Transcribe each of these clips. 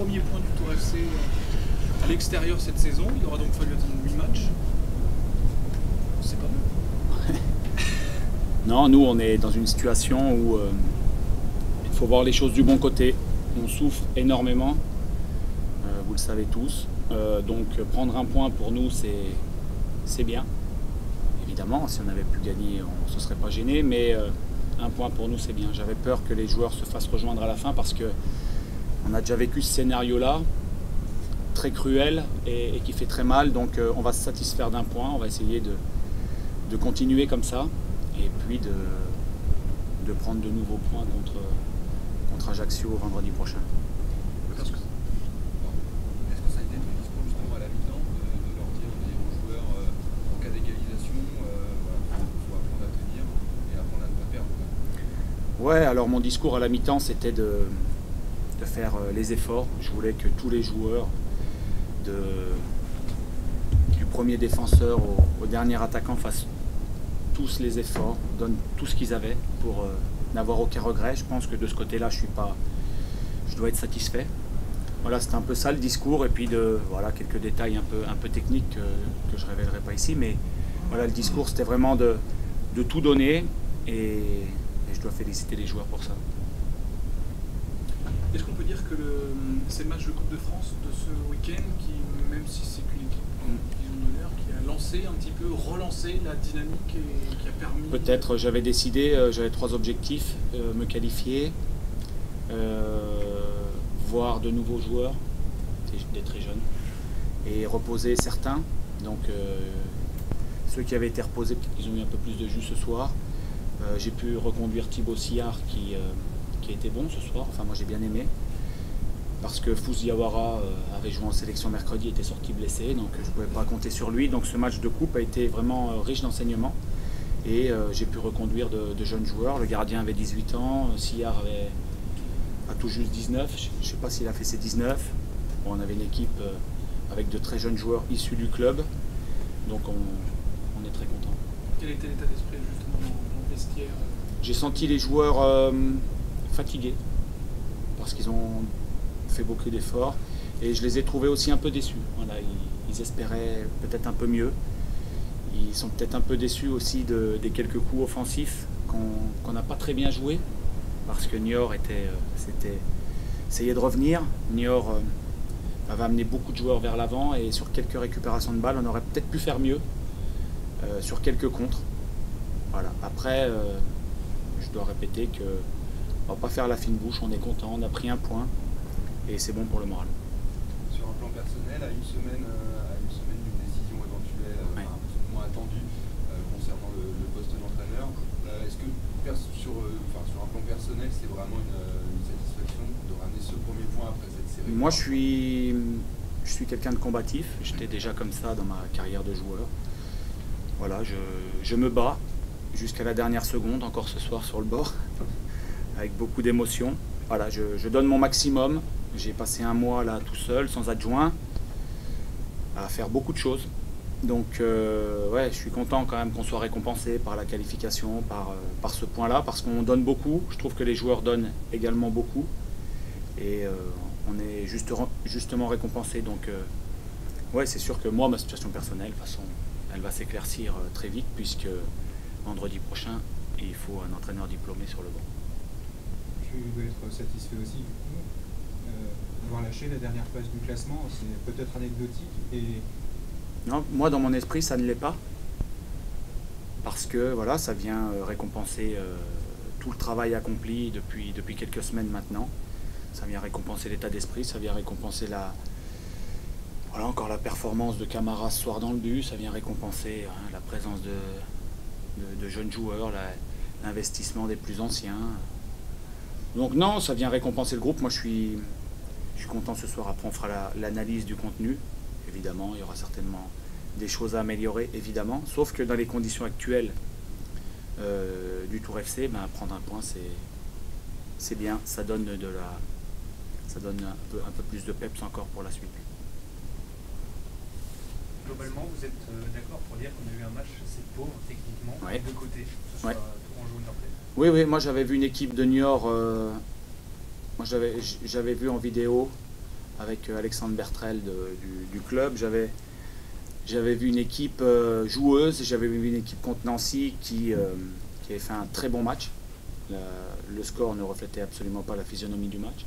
premier point du Tour FC à l'extérieur cette saison. Il aura donc fallu attendre 8 matchs. C'est pas mal. Non, nous on est dans une situation où il faut voir les choses du bon côté. On souffre énormément, vous le savez tous. Donc prendre un point pour nous c'est bien. Évidemment, si on avait pu gagner, on ne se serait pas gêné, mais un point pour nous c'est bien. J'avais peur que les joueurs se fassent rejoindre à la fin parce qu'on a déjà vécu ce scénario-là, très cruel et qui fait très mal. Donc on va se satisfaire d'un point, on va essayer de continuer comme ça et puis de prendre de nouveaux points contre Ajaccio vendredi prochain. Est-ce que ça a été ton discours justement à la mi-temps de leur dire aux joueurs en cas d'égalisation, il faut apprendre à tenir et apprendre à ne pas perdre? Ouais, alors mon discours à la mi-temps c'était de faire les efforts. Je voulais que tous les joueurs, du premier défenseur au dernier attaquant, fassent tous les efforts, donnent tout ce qu'ils avaient pour n'avoir aucun regret. Je pense que de ce côté-là, je dois être satisfait. Voilà, c'était un peu ça le discours, et puis voilà, quelques détails un peu techniques que je ne révélerai pas ici, mais voilà, le discours c'était vraiment de tout donner, et je dois féliciter les joueurs pour ça. Est-ce qu'on peut dire que c'est le match de Coupe de France de ce week-end qui, même si c'est qu'une équipe d'honneur, qui a lancé un petit peu, relancé la dynamique et qui a permis... Peut-être, j'avais décidé, j'avais 3 objectifs, me qualifier, voir de nouveaux joueurs, des très jeunes, et reposer certains. Donc ceux qui avaient été reposés, ils ont eu un peu plus de jus ce soir. J'ai pu reconduire Thibaut Sillard qui a été bon ce soir, enfin moi j'ai bien aimé, parce que Fous Diawara avait joué en sélection mercredi, était sorti blessé, donc je ne pouvais pas compter sur lui. Donc ce match de coupe a été vraiment riche d'enseignements, et j'ai pu reconduire de jeunes joueurs. Le gardien avait 18 ans, Sillard a tout juste 19, je ne sais pas s'il a fait ses 19. Bon, on avait une équipe avec de très jeunes joueurs issus du club, donc on est très content. Quel était l'état d'esprit justement dans le vestiaire? J'ai senti les joueurs fatigués, parce qu'ils ont fait beaucoup d'efforts, et je les ai trouvés aussi un peu déçus. Voilà, ils espéraient peut-être un peu mieux. Ils sont peut-être un peu déçus aussi des quelques coups offensifs qu'on n'a pas très bien joué, parce que Niort essayait de revenir. Niort avait amené beaucoup de joueurs vers l'avant, et sur quelques récupérations de balles, on aurait peut-être pu faire mieux sur quelques contres. Voilà. Après, je dois répéter que on ne va pas faire la fine bouche, on est content, on a pris un point et c'est bon pour le moral. Sur un plan personnel, à une semaine d'une décision éventuelle, moins attendue concernant le poste d'entraîneur, est-ce que sur un plan personnel, c'est vraiment une satisfaction de ramener ce premier point après cette série? Moi, je suis quelqu'un de combatif, j'étais déjà comme ça dans ma carrière de joueur. Voilà, je me bats jusqu'à la dernière seconde, encore ce soir sur le bord, avec beaucoup d'émotion. Voilà, je donne mon maximum. J'ai passé un mois là tout seul, sans adjoint, à faire beaucoup de choses. Donc ouais, je suis content quand même qu'on soit récompensé par la qualification, par ce point-là, parce qu'on donne beaucoup. Je trouve que les joueurs donnent également beaucoup. Et on est justement récompensé. Donc ouais, c'est sûr que moi, ma situation personnelle, de toute façon, elle va s'éclaircir très vite, puisque vendredi prochain, il faut un entraîneur diplômé sur le banc. Je dois être satisfait aussi du coup. Avoir lâché la dernière place du classement, c'est peut-être anecdotique. Non, moi dans mon esprit ça ne l'est pas, parce que voilà, ça vient récompenser tout le travail accompli depuis quelques semaines maintenant. Ça vient récompenser l'état d'esprit, ça vient récompenser voilà, encore la performance de Camara ce soir dans le but, ça vient récompenser la présence de jeunes joueurs, l'investissement des plus anciens. Donc non, ça vient récompenser le groupe. Moi je suis content ce soir. Après on fera l'analyse du contenu. Évidemment, il y aura certainement des choses à améliorer, évidemment. Sauf que dans les conditions actuelles du Tour FC, prendre un point c'est bien. Ça donne un peu plus de peps encore pour la suite. Globalement, vous êtes d'accord pour dire qu'on a eu un match assez pauvre techniquement, Ouais. de côté, que ce soit Tourangeau ou Niortais? Oui, moi j'avais vu une équipe de Niort, moi j'avais vu en vidéo avec Alexandre Bertrel du club. J'avais vu une équipe joueuse, j'avais vu une équipe contre Nancy qui avait fait un très bon match. Le score ne reflétait absolument pas la physionomie du match.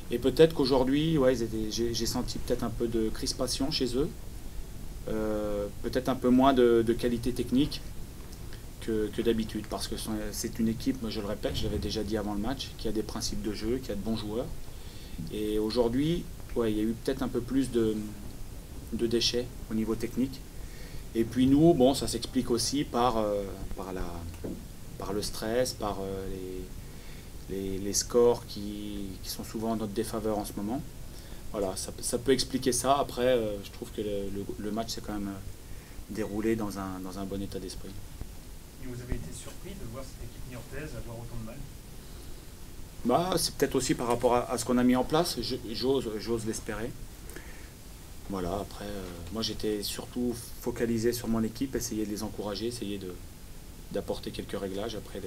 Et peut-être qu'aujourd'hui, ouais, j'ai senti peut-être un peu de crispation chez eux, peut-être un peu moins de qualité technique que d'habitude, parce que c'est une équipe, moi je le répète, je l'avais déjà dit avant le match, qui a des principes de jeu, qui a de bons joueurs. Et aujourd'hui, ouais, il y a eu peut-être un peu plus de déchets au niveau technique. Et puis nous, bon, ça s'explique aussi par le stress, par les scores qui sont souvent en notre défaveur en ce moment. Voilà, ça peut expliquer ça. Après, je trouve que le match s'est quand même déroulé dans un bon état d'esprit. Et vous avez été surpris de voir cette équipe niortaise avoir autant de mal? Bah, c'est peut-être aussi par rapport à ce qu'on a mis en place. J'ose l'espérer. Voilà, après, moi j'étais surtout focalisé sur mon équipe, essayer de les encourager, essayer d'apporter quelques réglages. Après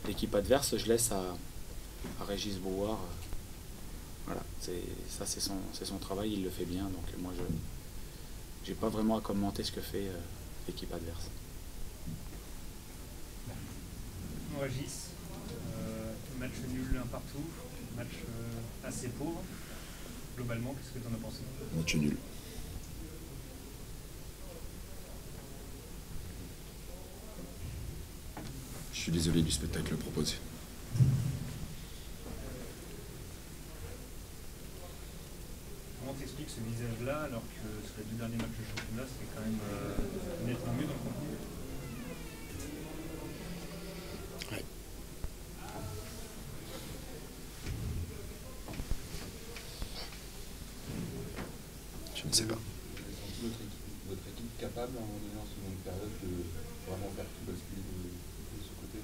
l'équipe adverse, je laisse à Régis Brouard. Voilà, ça c'est son travail, il le fait bien, donc moi je n'ai pas vraiment à commenter ce que fait l'équipe adverse. Régis, match nul un partout, match assez pauvre. Globalement, qu'est-ce que tu en as pensé? Match nul. Je suis désolé du spectacle proposé. Comment t'expliques ce visage-là alors que sur les 2 derniers matchs de championnat, c'était quand même nettement mieux dans le contenu? Ouais. Je ne sais pas. Vous avez senti votre équipe capable à un moment donné en seconde période de vraiment faire tout basculer de ce côté?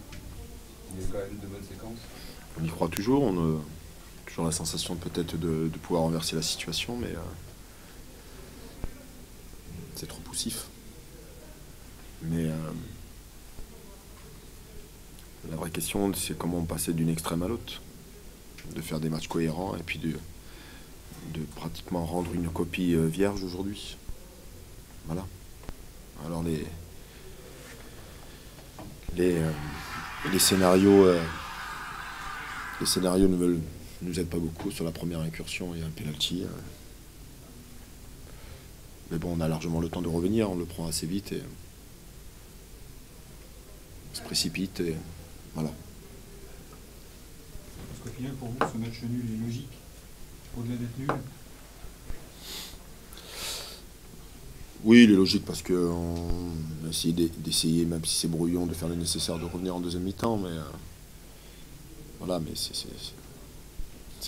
Il y a eu quand même de bonnes séquences. On y croit toujours, on a toujours la sensation peut-être de pouvoir renverser la situation, mais c'est trop poussif. Mais la vraie question, c'est comment on passait d'une extrême à l'autre. De faire des matchs cohérents et puis de pratiquement rendre une copie vierge aujourd'hui. Voilà. Alors les scénarios ne nous aident pas beaucoup. Sur la première incursion, il y a un penalty. Mais bon, on a largement le temps de revenir, on le prend assez vite et on se précipite et voilà. Parce qu'au final, pour vous, ce match nul est logique, au-delà d'être nul? Oui, il est logique parce qu'on a essayé d'essayer, même si c'est brouillon, de faire le nécessaire de revenir en deuxième mi-temps, mais voilà, mais c'est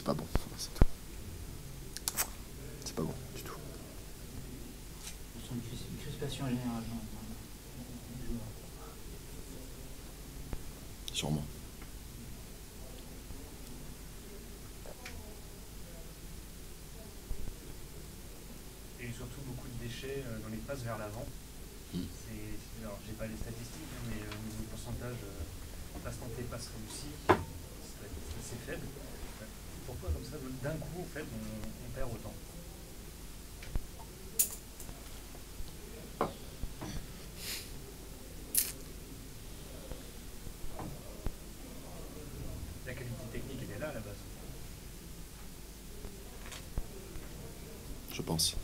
pas bon. C'est pas bon du tout. On sent une crispation générale. Sûrement. Et surtout beaucoup de déchets dans les passes vers l'avant. Alors, j'ai pas les statistiques, hein, mais au niveau pourcentage, passe tentée, passe réussie, c'est assez faible. Pourquoi comme ça, d'un coup, en fait, on perd autant? La qualité technique, elle est là à la base. Je pense.